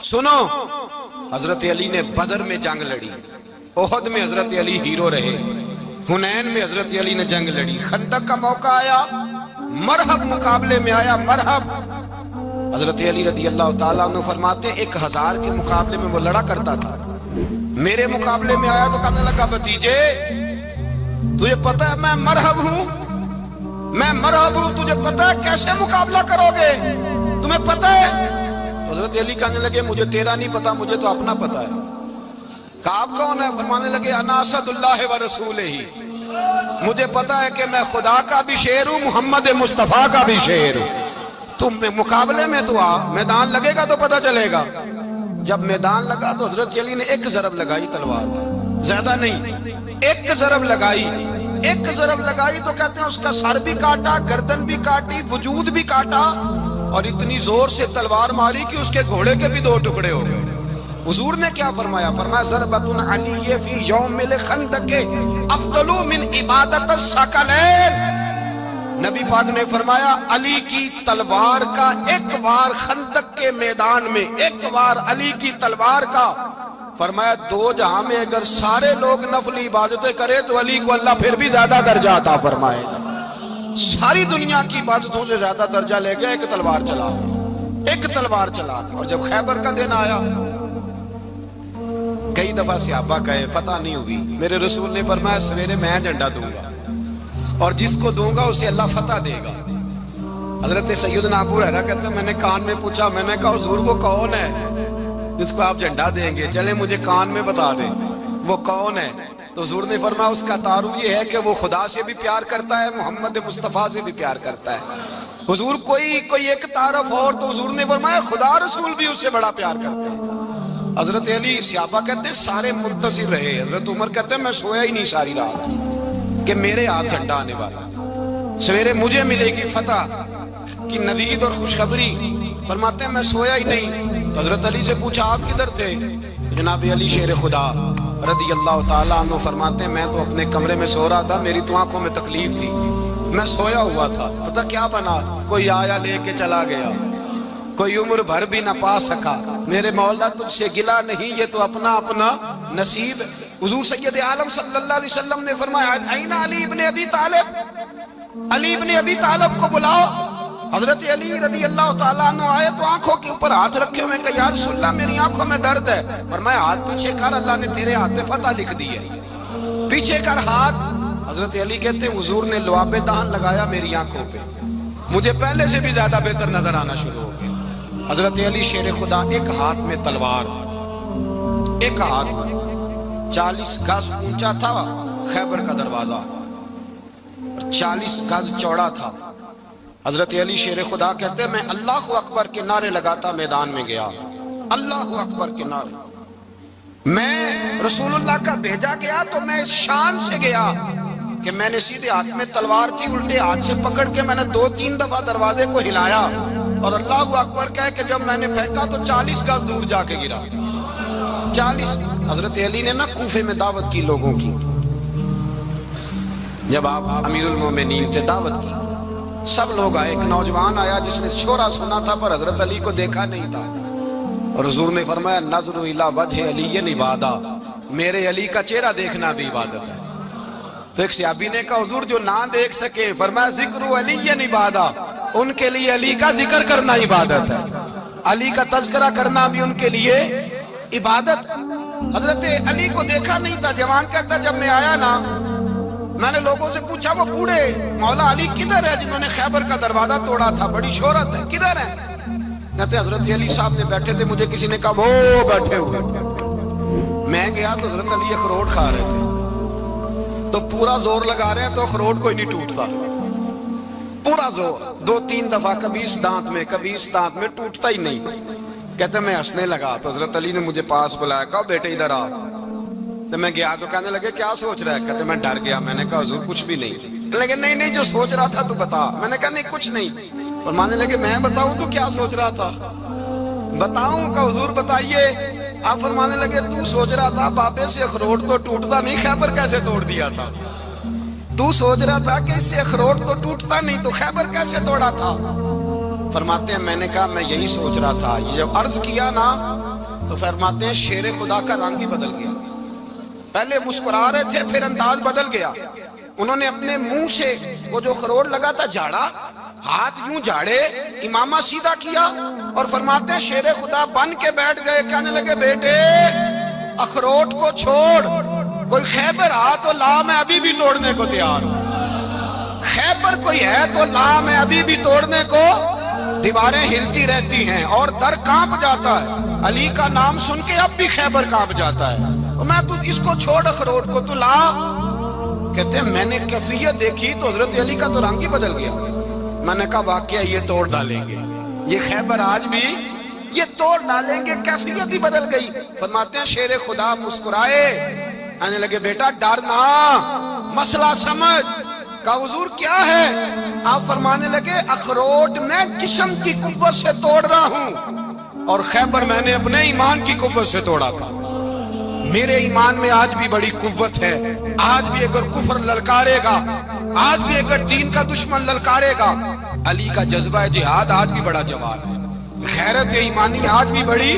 سنو، حضرت علی نے بدر میں جنگ لڑی، احد میں حضرت علی ہیرو رہے، حنین میں حضرت علی نے جنگ لڑی، خندق کا موقع آیا، مرحب مقابلے میں آیا، مرحب۔ حضرت علی رضی اللہ تعالیٰ عنہ فرماتے 1000 کے مقابلے میں وہ لڑا کرتا تھا، میرے مقابلے میں آیا تو کہنے لگا بھتیجے تجھے پتہ ہے میں مرحب ہوں، میں مرحب ہوں، تجھے پتہ ہے کیسے مقابلہ کرو گے، تمہیں پتہ ہے؟ حضرت علی کہنے لگے مجھے تیرا نہیں پتا، مجھے تو اپنا پتا ہے۔ کہا آپ کون ہے؟ فرمانے لگے انا اسد اللہ و رسولہ، مجھے پتا ہے کہ میں خدا کا بھی شیر ہوں، محمد مصطفیٰ کا بھی شیر ہوں۔ تم مقابلے میں تو آ، میدان لگے گا تو پتا چلے گا۔ جب میدان لگا تو حضرت علی نے ایک ضرب لگائی تلوار کی، زیادہ نہیں، ایک ضرب لگائی، ایک ضرب لگائی تو کہتے ہیں اس کا سر بھی کاٹا، گردن بھی کاٹی، وجود بھی کاٹا، اور اتنی زور سے تلوار ماری کہ اس کے گھوڑے کے بھی 2 ٹکڑے ہو گئے۔ حضور نے کیا فرمایا؟ فرمایا ضربۃ علی فی یوم الخندق افضل من عبادت الثقلین۔ نبی پاک نے فرمایا علی کی تلوار کا ایک وار خندق کے میدان میں، ایک وار علی کی تلوار کا، فرمایا 2 جہاں میں اگر سارے لوگ نفلی عبادتیں کرے تو علی کو اللہ پھر بھی زیادہ درجہ عطا فرمائے گا۔ ساری دنیا کی عبادتوں سے زیادہ درجہ لے گیا ایک تلوار چلا کے، ایک تلوار چلا کے۔ اور جب خیبر کا دن آیا، کئی دفعہ صحابہ کہے فتح نہیں ہوئی، میرے رسول نے فرمایا سویرے میں جھنڈا دوں گا اور جس کو دوں گا اسے اللہ فتح دے گا۔ حضرت سیدنا ابو ہریرہ کہتے ہیں میں نے کان میں پوچھا، میں نے کہا حضور وہ کون ہے جس کو آپ جھنڈا دیں گے؟ چلے مجھے کان میں بتا دیں وہ کون ہے۔ تو حضور نے فرمایا اس کا تعارف یہ ہے کہ وہ خدا سے بھی پیار کرتا ہے، محمد مصطفیٰ سے بھی پیار کرتا ہے۔ حضور کوئی ایک تعارف اور، تو حضور نے فرمایا خدا رسول بھی اس سے بڑا پیار کرتے ہیں۔ حضرت علی صحابہ کہتے ہیں سارے منتظر رہے، حضرت عمر کہتے ہیں میں سویا ہی نہیں ساری رات کہ میرے ہاتھ جھنڈا آنے والا، سویرے مجھے ملے گی فتح کی نوید اور خوشخبری۔ فرماتے ہیں میں سویا ہی نہیں۔ تو حضرت علی سے پوچھا آپ کدھر تھے؟ جناب علی شیر خدا رضی اللہ تعالیٰ عنہ فرماتے ہیں میں تو اپنے کمرے میں سو رہا تھا، میری تو آنکھوں میں تکلیف تھی، میں سویا ہوا تھا، پتہ کیا بنا؟ کوئی آیا لے کے چلا گیا، کوئی عمر بھر بھی نہ پا سکا۔ میرے مولا تجھ سے گلا نہیں، یہ تو اپنا اپنا نصیب ہے۔ حضور سید عالم صلی اللہ علیہ وسلم نے فرمایا این علی ابن ابی طالب، علی ابن ابی طالب کو بلاؤ۔ حضرت علی رضی اللہ تعالیٰ عنہ آئے تو آنکھوں کے اوپر ہاتھ رکھے ہوئے کہ یا رسول اللہ میری آنکھوں میں درد ہے۔ فرمایا ہاتھ پیچھے کر، اللہ نے تیرے ہاتھ پہ فتح لکھ دی ہے، پیچھے کر ہاتھ۔ حضرت علی کہتے ہیں حضور نے لعاب دہن لگایا میری آنکھوں پہ، مجھے پہلے سے بھی زیادہ بہتر نظر آنا شروع ہو گیا۔ حضرت علی شیر خدا ایک ہاتھ میں تلوار، ایک ہاتھ 40 گز اونچا تھا خیبر کا دروازہ، 40 گز چوڑا تھا۔ حضرت علی شیر خدا کہتے ہیں میں اللہ اکبر کے نعرے لگاتا میدان میں گیا، اللہ اکبر کے نعرے۔ میں رسول اللہ کا بھیجا گیا تو میں شان سے گیا کہ میں نے سیدھے ہاتھ میں تلوار تھی، الٹے ہاتھ سے پکڑ کے میں نے 2-3 دفعہ دروازے کو ہلایا اور اللہ اکبر کہہ کہ جب میں نے پھینکا تو 40 گز دور جا کے گرا، 40۔ حضرت علی نے نا کوفے میں دعوت کی لوگوں کی، جب آپ امیر المومنین تھے دعوت کی، سب لوگ آئے۔ ایک نوجوان آیا جس نے شورا سنا تھا پر حضرت علی کو دیکھا نہیں تھا، اور حضور نے فرمایا نظر الی وجہ علی عبادہ، میرے علی کا چہرہ دیکھنا بھی عبادت ہے۔ تو ایک صحابی نے کہا حضور جو نہ دیکھ سکے، فرمایا ذکر علی عبادہ، ان کے لیے علی کا ذکر کرنا عبادت ہے، علی کا تذکرہ کرنا بھی ان کے لیے عبادت۔ حضرت علی کو دیکھا نہیں تھا، جوان کہتا جب میں آیا نا میں نے لوگوں سے پوچھا وہ بوڑھے مولا علی کدھر ہے جنہوں نے خیبر کا دروازہ توڑا تھا، بڑی شہرت ہے، کدھر ہے؟ کہتے حضرت علی صاحب نے بیٹھے تھے، مجھے کسی نے کہا وہ بیٹھے ہوئے۔ میں گیا تو حضرت علی اخروٹ کھا رہے تھے، تو پورا زور لگا رہے ہیں تو اخروٹ کوئی نہیں ٹوٹتا، پورا زور 2-3 دفعہ کبھی اس دانت میں کبھی اس دانت میں، ٹوٹتا ہی نہیں۔ کہتے میں ہنسنے لگا تو حضرت علی نے مجھے پاس بلایا، کہا بیٹے ادھر آ۔ تو میں گیا تو کہنے لگے کیا سوچ رہا ہے؟ کہتے میں ڈر گیا، میں نے کہا حضور کچھ بھی نہیں۔ لیکن نہیں جو سوچ رہا تھا تو بتا۔ میں نے کہا نہیں کچھ نہیں۔ فرمانے لگے میں بتاؤں تو کیا سوچ رہا تھا؟ بتاؤں؟ کہ حضور بتائیے۔ آپ فرمانے لگے تو سوچ رہا تھا بابے سے اخروٹ تو ٹوٹتا نہیں، خیبر کیسے توڑ دیا تھا؟ تو سوچ رہا تھا کہ اس سے اخروٹ تو ٹوٹتا نہیں تو خیبر کیسے توڑا تھا؟ فرماتے ہیں میں نے کہا میں یہی سوچ رہا تھا۔ یہ جب عرض کیا نا تو فرماتے ہیں شیر خدا کا رنگ ہی بدل گیا. پہلے مسکرا رہے تھے پھر انداز بدل گیا. انہوں نے اپنے منہ سے وہ جو خروٹ لگا تھا جھاڑا, ہاتھ یوں جھاڑے, امامہ سیدھا کیا اور فرماتے ہیں شیر خدا بن کے بیٹھ گئے. کہنے لگے بیٹے اخروٹ کو چھوڑ, کوئی خیبر آ تو لا, میں ابھی بھی توڑنے کو تیار ہوں. خیبر کوئی ہے تو لا, میں ابھی بھی توڑنے کو. دیواریں ہلتی رہتی ہیں اور در کانپ جاتا ہے. علی کا نام سن کے اب بھی خیبر کانپ جاتا ہے. میں تو اس کو چھوڑ اخروٹ کو, تو لا. کہتے ہیں میں نے کیفیت دیکھی تو حضرت علی کا تو رنگ ہی بدل گیا. میں نے کہا واقعہ یہ توڑ ڈالیں گے, یہ خیبر آج بھی یہ توڑ ڈالیں گے, کیفیت ہی بدل گئی. فرماتے ہیں شیر خدا مسکرائے, آنے لگے بیٹا ڈرنا, مسئلہ سمجھ. کہا حضور کیا ہے؟ آپ فرمانے لگے اخروٹ میں جسم کی قوت سے توڑ رہا ہوں اور خیبر میں نے اپنے ایمان کی قوت سے توڑا تھا. میرے ایمان میں آج بھی بڑی قوت ہے. آج بھی اگر کفر للکارے گا, آج بھی اگر دین کا دشمن للکارے گا, علی کا جذبہ جہاد آج بھی بڑا جوان ہے. غیرت ایمانی آج بھی بڑی,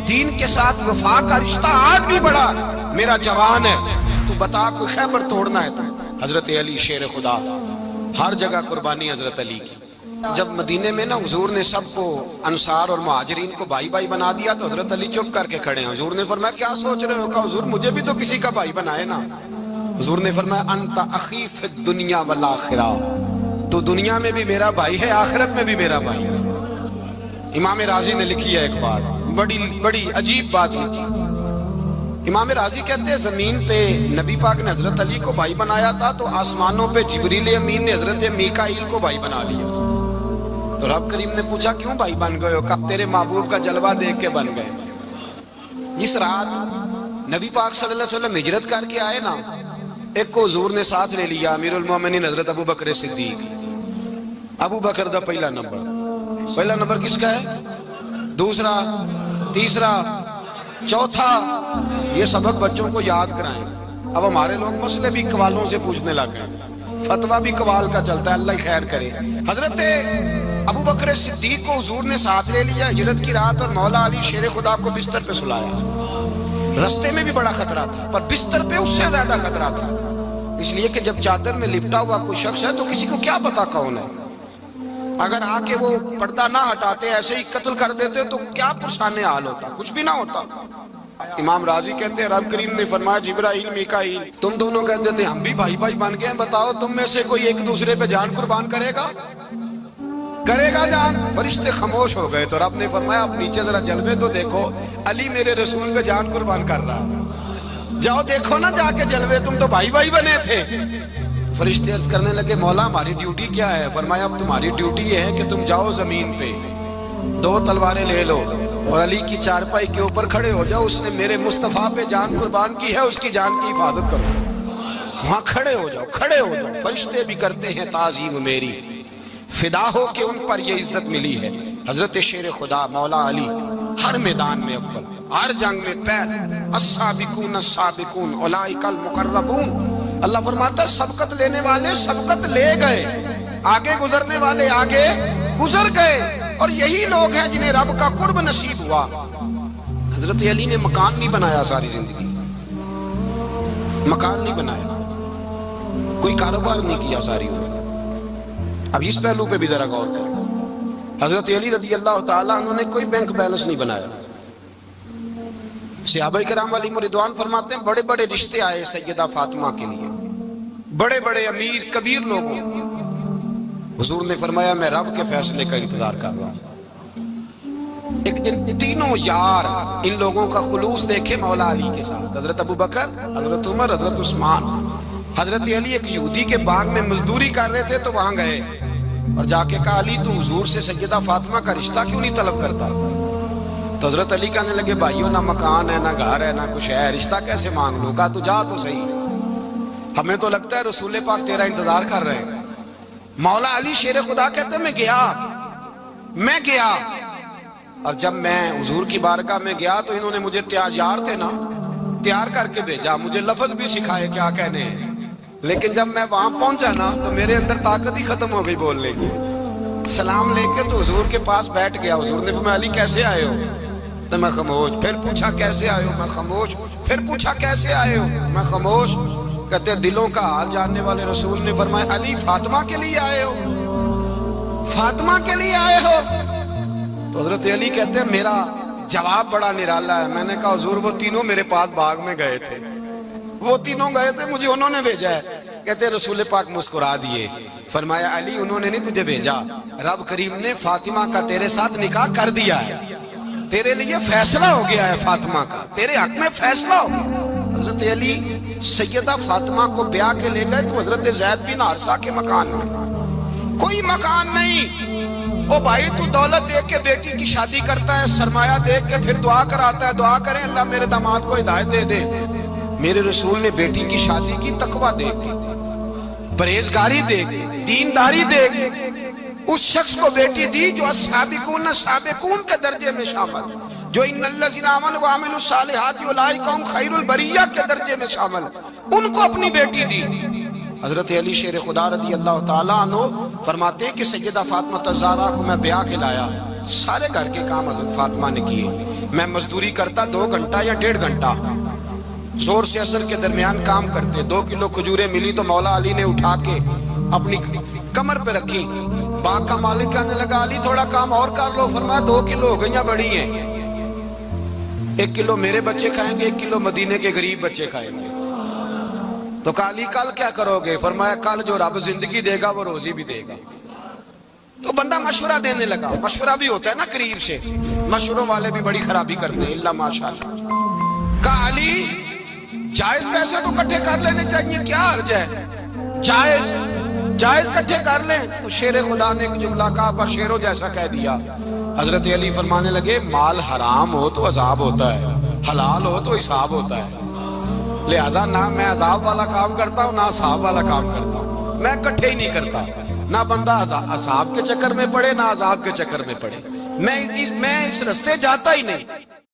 دین کے ساتھ وفا کا رشتہ آج بھی بڑا میرا جوان ہے. تو بتا کوئی خیبر توڑنا ہے تو حضرت علی شیر خدا, ہر جگہ قربانی حضرت علی کی. جب مدینے میں نا حضور نے سب کو انصار اور مہاجرین کو بھائی بھائی بنا دیا تو حضرت علی چپ کر کے کھڑے ہیں. حضور نے فرمایا کیا سوچ رہے ہو؟ کہا حضور مجھے بھی تو کسی کا بھائی بنائے نا. حضور نے فرمایا انت اخی فی الدنیا والآخرہ, تو دنیا میں بھی میرا بھائی ہے, آخرت میں بھی میرا بھائی ہے. امام راضی نے لکھی ہے ایک بات, بڑی عجیب بات لکھی. امام راضی کہتے ہیں زمین پہ نبی پاک نے حضرت علی کو بھائی بنایا تھا تو آسمانوں پہ جبریل امین نے حضرت میکائیل کو بھائی بنا لیا. تو رب کریم نے پوچھا کیوں بھائی بن گئے ہو؟ کہا تیرے محبوب کا جلوہ دیکھ کے بن گئے. جس رات نبی پاک صلی اللہ علیہ وسلم ہجرت کر کے آئے نا, ایک کو حضور نے ساتھ لے لیا, امیر المومنین حضرت ابو بکر صدیق. ابو بکر دا پہلا نمبر کس کا ہے؟ دوسرا, تیسرا, چوتھا. یہ سبق بچوں کو یاد کرائیں. اب ہمارے لوگ مسئلے بھی قوالوں سے پوچھنے لگ گئے, فتویٰ بھی قوال کا چلتا ہے, اللہ ہی خیر کرے. حضرت ابو بکر صدیق کو حضور نے ساتھ لے لیا ہجرت کی رات, اور مولا علی شیر خدا کو بستر پہ سلایا. رستے میں بھی بڑا خطرہ تھا پر بستر پہ اس سے زیادہ خطرہ تھا, اس لیے کہ جب چادر میں لپٹا ہوا کوئی شخص ہے تو کسی کو کیا پتا کون ہے. اگر آ کے وہ پردہ نہ ہٹاتے ایسے ہی قتل کر دیتے تو کیا پرسان حال ہوتا, کچھ بھی نہ ہوتا. امام راضی کہتے ہیں رب کریم نے فرمایا جبرائیل میکائیل تم دونوں کہتے تھے ہم بھی بھائی بھائی بن گئے ہیں, بتاؤ تم میں سے کوئی ایک دوسرے پہ جان قربان کرے گا جان؟ فرشتے خاموش ہو گئے. تو رب نے فرمایا اب نیچے ذرا جلوے تو دیکھو, علی میرے رسول پہ جان قربان کر رہا. جاؤ دیکھو نا جا کے جلوے, تم تو بھائی بھائی بنے تھے. فرشتے عرض کرنے لگے مولا ہماری ڈیوٹی کیا ہے؟ فرمایا اب تمہاری ڈیوٹی یہ ہے کہ تم جاؤ زمین پہ 2 تلواریں لے لو اور علی کی چارپائی کے اوپر کھڑے ہو جاؤ. اس نے میرے مصطفیٰ پہ جان قربان کی ہے, اس کی جان کی حفاظت کرو. وہاں کھڑے ہو جاؤ. فرشتے بھی کرتے ہیں تعظیم میری, فدا ہو کہ ان پر یہ عزت ملی ہے. حضرت شیر خدا مولا علی ہر میدان میں اول, ہر جنگ میں پہل. السابقون السابقون اولئک المقربون. اللہ فرماتا ہے سبقت لینے والے سبقت لے گئے, آگے گزرنے والے آگے گزر گئے, اور یہی لوگ ہیں جنہیں رب کا قرب نصیب ہوا. حضرت علی نے مکان نہیں بنایا, ساری زندگی مکان نہیں بنایا, کوئی کاروبار نہیں کیا ساری عمر. اب اس پہلو پہ بھی ذرا غور کریں. حضرت علی رضی اللہ تعالیٰ انہوں نے کوئی بینک بیلنس نہیں بنایا. صحابہ کرام علیہم رضوان فرماتے ہیں بڑے بڑے رشتے آئے سیدہ فاطمہ کے لیے, بڑے بڑے امیر کبیر لوگوں. حضور نے فرمایا میں رب کے فیصلے کا انتظار کر رہا ہوں. ایک دن تینوں یار ان لوگوں کا خلوص دیکھے مولا علی کے ساتھ, حضرت ابو بکر, حضرت عمر, حضرت عثمان. حضرت علی ایک یہودی کے باغ میں مزدوری کر رہے تھے تو وہاں گئے اور جا کے کہا علی تو حضور سے سیدہ فاطمہ کا رشتہ کیوں نہیں طلب کرتا؟ تو حضرت علی کہنے لگے بھائیوں نہ مکان ہے نہ گھر ہے نہ کچھ ہے, رشتہ کیسے مانگ لوں؟ کہا تو جا تو صحیح, ہمیں تو لگتا ہے رسول پاک تیرا انتظار کر رہے ہیں. مولا علی شیر خدا کہتے میں گیا اور جب میں حضور کی بارگاہ میں گیا تو انہوں نے مجھے یار تھے نا تیار کر کے بھیجا, مجھے لفظ بھی سکھائے کیا کہنے ہیں, لیکن جب میں وہاں پہنچا نا تو میرے اندر طاقت ہی ختم ہو گئی بولنے کی. سلام لے کے تو حضور کے پاس بیٹھ گیا. حضور نے فرمایا علی کیسے آئے ہو؟ کہتے میں خاموش. پھر پوچھا کیسے آئے ہو؟ میں خاموش. پھر پوچھا کیسے آئے ہو؟ میں خاموش. کہتے دلوں کا حال جاننے والے رسول نے فرمایا علی فاطمہ کے لیے آئے ہو؟ فاطمہ کے لیے آئے ہو؟ تو حضرت علی کہتے ہیں میرا جواب بڑا نرالا ہے. میں نے کہا حضور وہ تینوں میرے پاس باغ میں گئے تھے, وہ تینوں گئے تھے, مجھے انہوں نے بھیجا ہے. کہتے ہیں رسول پاک مسکرا دیے, فرمایا علی انہوں نے نہیں تجھے بھیجا, رب کریم نے فاطمہ کا تیرے ساتھ نکاح کر دیا ہے, تیرے لیے فیصلہ ہو گیا ہے فاطمہ کا, تیرے حق میں فیصلہ ہو گیا. حضرت علی سیدہ فاطمہ کو بیاہ کے لے گئے تو حضرت زید بن حارثہ کے مکان میں, کوئی مکان نہیں. او بھائی تو دولت دیکھ کے بیٹی کی شادی کرتا ہے, سرمایہ دیکھ کے پھر دعا کراتا ہے, دعا کریں اللہ میرے داماد کو ہدایت دے دے. میرے رسول نے بیٹی کی شادی کی تقوی دیکھ کے, پرہیزگاری دیکھ کے, دینداری دیکھ کے اس شخص کو بیٹی دی جو السابقون سابقون کے درجے میں شامل, جو ان الذین آمنوا وعملوا الصالحات اولئک هم خیر البریہ کے درجے میں شامل, ان کو اپنی بیٹی دی. حضرت علی شیر خدا رضی اللہ تعالیٰ عنہ فرماتے ہیں کہ سیدہ فاطمہ الزہرا کو میں بیاہ کے لایا, سارے گھر کے کام حضرت فاطمہ نے کیے. میں مزدوری کرتا 2 گھنٹہ یا 1.5 گھنٹہ, زور سے اثر کے درمیان کام کرتے. 2 کلو کھجوریں ملی تو مولا علی نے اٹھا کے اپنی کمر پہ رکھی. باغ کا مالک کہنے لگا علی تھوڑا کام اور کر لو. فرمایا 2 کلو ہو گئیں بڑی ہیں, 1 کلو میرے بچے کھائیں گے, 1 کلو مدینے کے غریب بچے کھائیں گے. تو کہا علی کل کیا کرو گے؟ فرمایا کل جو رب زندگی دے گا وہ روزی بھی دے گا. تو بندہ مشورہ دینے لگا, مشورہ بھی ہوتا ہے نا قریب سے, مشوروں والے بھی بڑی خرابی کرتے ہیں اللہ ماشاءاللہ. کہا علی جائز پیسے تو کٹھے کر لینے چاہیے, کیا حرج ہے, جائز کٹھے کر لیں. تو شیر خدا نے ایک جملہ کہا پر شیروں جیسا کہہ دیا. حضرت علی فرمانے لگے مال حرام ہو تو عذاب ہوتا ہے, حلال ہو تو حساب ہوتا ہے, لہذا نہ میں عذاب والا کام کرتا ہوں نہ حساب والا کام کرتا ہوں, میں کٹھے ہی نہیں کرتا. نہ بندہ حساب کے چکر میں پڑے نہ عذاب کے چکر میں پڑے, میں اس رستے جاتا ہی نہیں.